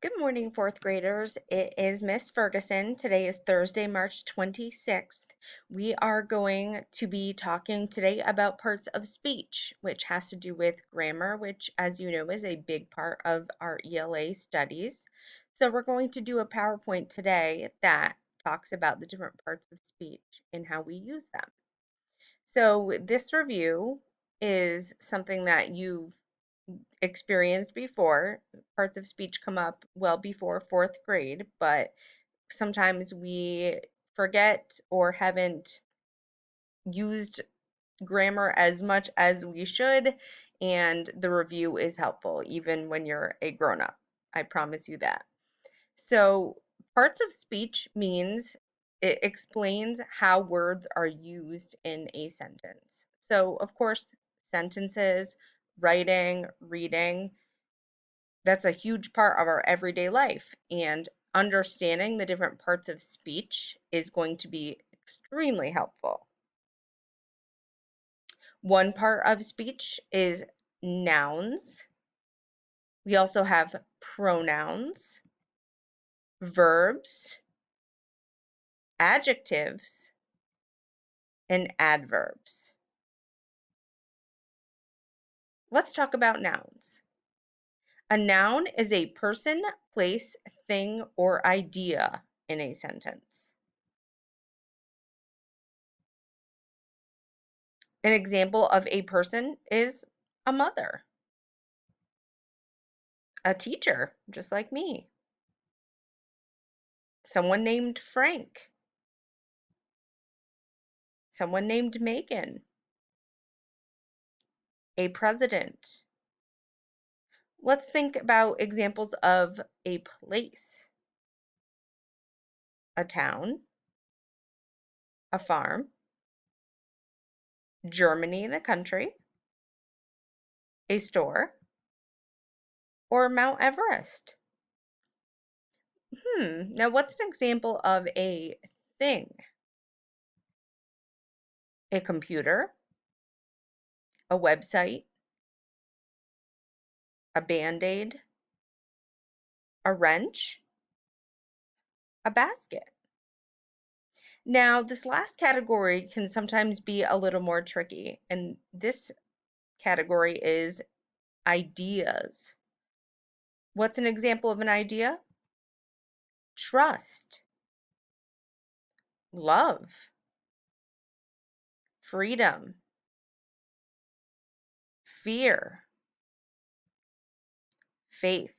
Good morning, fourth graders. It is Miss Ferguson. Today is Thursday, March 26th. We are going to be talking today about parts of speech, which has to do with grammar, which, as you know, is a big part of our ELA studies. So we're going to do a PowerPoint today that talks about the different parts of speech and how we use them. So this review is something that you've experienced before. Parts of speech come up well before fourth grade, but sometimes we forget or haven't used grammar as much as we should, and the review is helpful even when you're a grown up. I promise you that. So, parts of speech means it explains how words are used in a sentence. So, of course, sentences, writing, reading, that's a huge part of our everyday life. And understanding the different parts of speech is going to be extremely helpful. One part of speech is nouns. We also have pronouns, verbs, adjectives, and adverbs. Let's talk about nouns. A noun is a person, place, thing, or idea in a sentence. An example of a person is a mother, a teacher, just like me, someone named Frank, someone named Megan, a president. Let's think about examples of a place: a town, a farm, Germany, the country, a store, or Mount Everest. Now what's an example of a thing? A computer, a website, a band-aid, a wrench, a basket. Now, this last category can sometimes be a little more tricky, and this category is ideas. What's an example of an idea? Trust, love, freedom, fear, faith.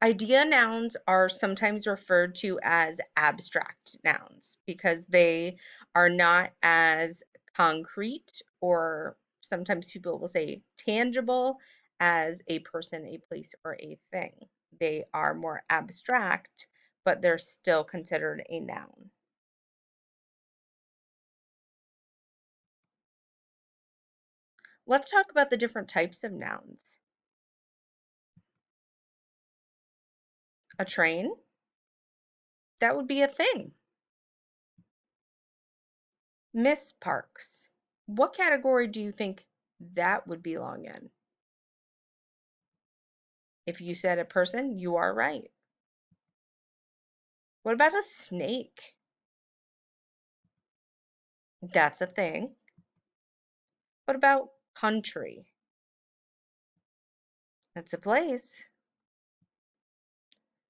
Idea nouns are sometimes referred to as abstract nouns because they are not as concrete, or sometimes people will say tangible, as a person, a place, or a thing. They are more abstract, but they're still considered a noun. Let's talk about the different types of nouns. A train, that would be a thing. Miss Parks, what category do you think that would belong in? If you said a person, you are right. What about a snake? That's a thing. What about country? That's a place.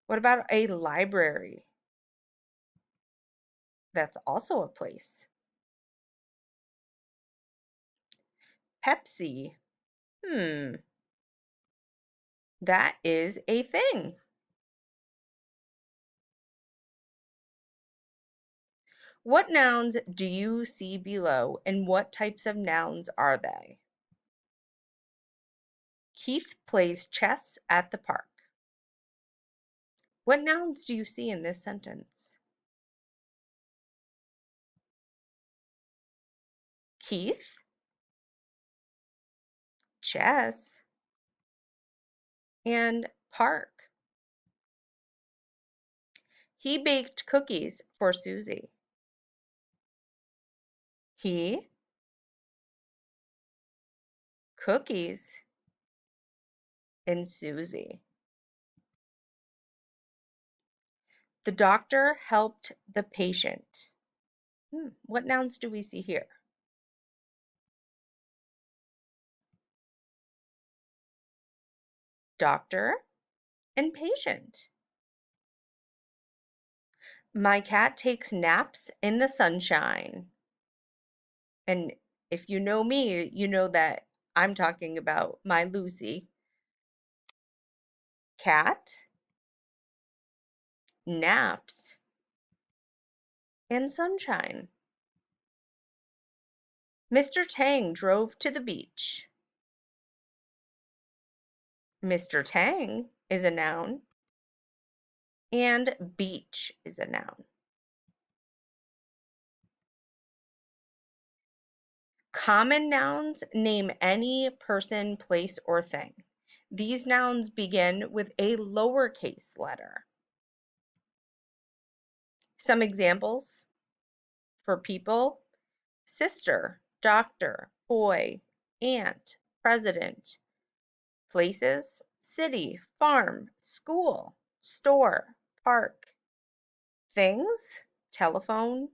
What about a library? That's also a place. Pepsi. Hmm, that is a thing. What nouns do you see below, and what types of nouns are they? Keith plays chess at the park. What nouns do you see in this sentence? Keith, chess, and park. He baked cookies for Susie. He, cookies, and Susie. The doctor helped the patient. What nouns do we see here? Doctor and patient. My cat takes naps in the sunshine. And if you know me, you know that I'm talking about my Lucy. Cat, naps, and sunshine. Mr. Tang drove to the beach. Mr. Tang is a noun, and beach is a noun. Common nouns name any person, place, or thing. These nouns begin with a lowercase letter. Some examples for people: sister, doctor, boy, aunt, president. Places: city, farm, school, store, park. Things: telephone,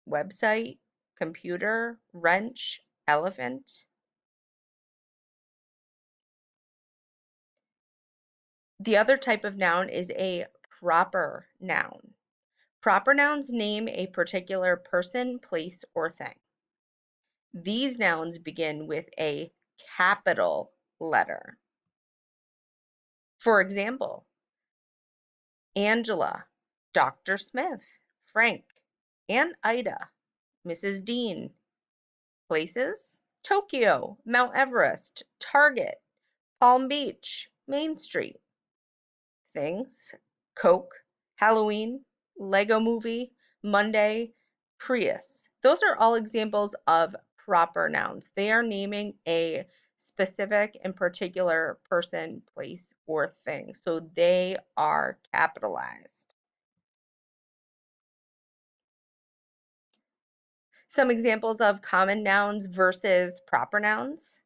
website, computer, wrench, elephant. The other type of noun is a proper noun. Proper nouns name a particular person, place, or thing. These nouns begin with a capital letter. For example, Angela, Dr. Smith, Frank, Aunt Ida, Mrs. Dean. Places: Tokyo, Mount Everest, Target, Palm Beach, Main Street. Things: Coke, Halloween, Lego Movie, Monday, Prius. Those are all examples of proper nouns. They are naming a specific and particular person, place, or thing. So they are capitalized. Some examples of common nouns versus proper nouns: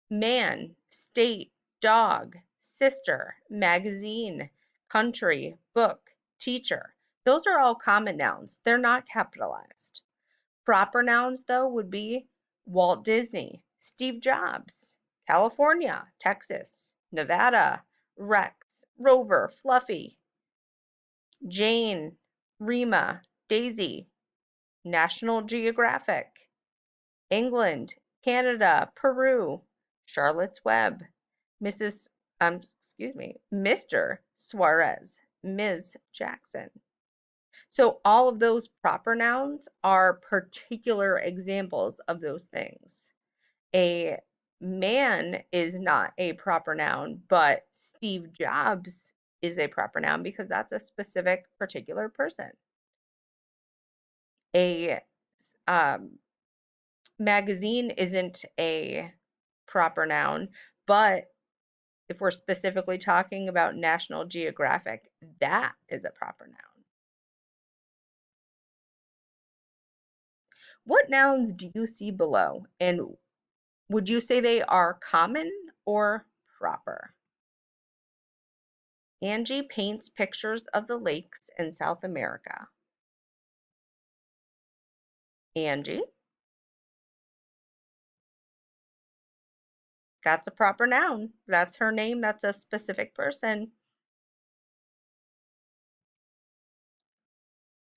man, state, dog, sister, magazine, country, book, teacher. Those are all common nouns. They're not capitalized. Proper nouns, though, would be Walt Disney, Steve Jobs, California, Texas, Nevada, Rex, Rover, Fluffy, Jane, Rima, Daisy, National Geographic, England, Canada, Peru, Charlotte's Web, Mr. Suarez, Ms. Jackson. So all of those proper nouns are particular examples of those things. A man is not a proper noun, but Steve Jobs is a proper noun because that's a specific particular person. A um, magazine isn't a proper noun, but if we're specifically talking about National Geographic, that is a proper noun. What nouns do you see below? And would you say they are common or proper? Angie paints pictures of the lakes in South America. Angie, that's a proper noun. That's her name. That's a specific person.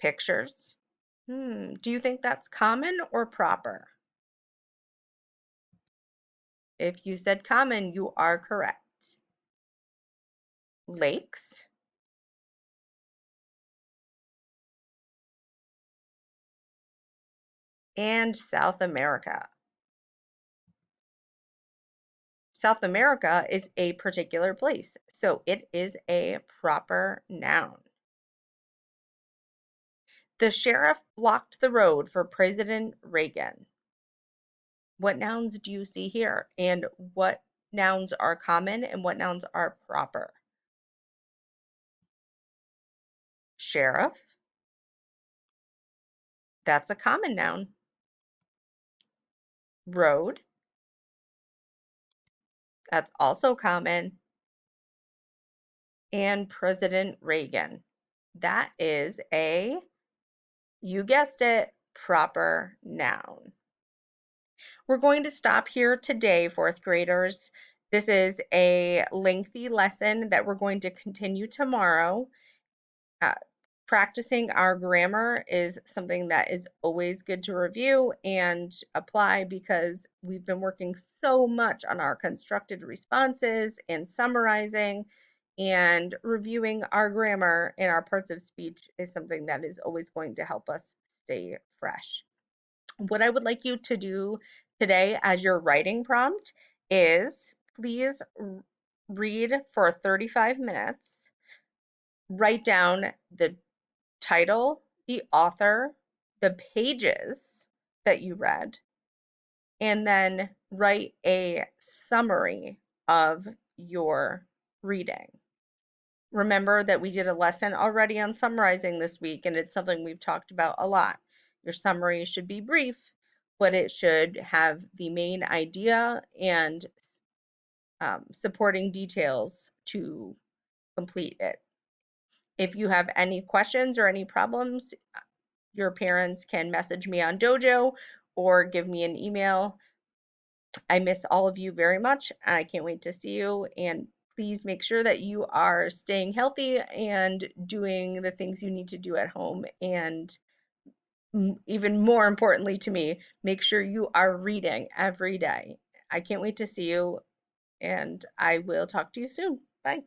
Pictures. Do you think that's common or proper? If you said common, you are correct. Lakes. And South America. South America is a particular place, so it is a proper noun. The sheriff blocked the road for President Reagan. What nouns do you see here? And what nouns are common and what nouns are proper? Sheriff, that's a common noun. Road, That's also common. And President Reagan. That is a, you guessed it, proper noun. We're going to stop here today, fourth graders. This is a lengthy lesson that we're going to continue tomorrow. Uh, Practicing our grammar is something that is always good to review and apply because we've been working so much on our constructed responses and summarizing, and reviewing our grammar and our parts of speech is something that is always going to help us stay fresh. What I would like you to do today as your writing prompt is please read for 35 minutes, write down the title, the author, the pages that you read, and then write a summary of your reading. Remember that we did a lesson already on summarizing this week, and it's something we've talked about a lot. Your summary should be brief, but it should have the main idea and supporting details to complete it. If you have any questions or any problems, your parents can message me on Dojo or give me an email. I miss all of you very much, and I can't wait to see you. And please make sure that you are staying healthy and doing the things you need to do at home. And even more importantly to me, make sure you are reading every day. I can't wait to see you, and I will talk to you soon. Bye.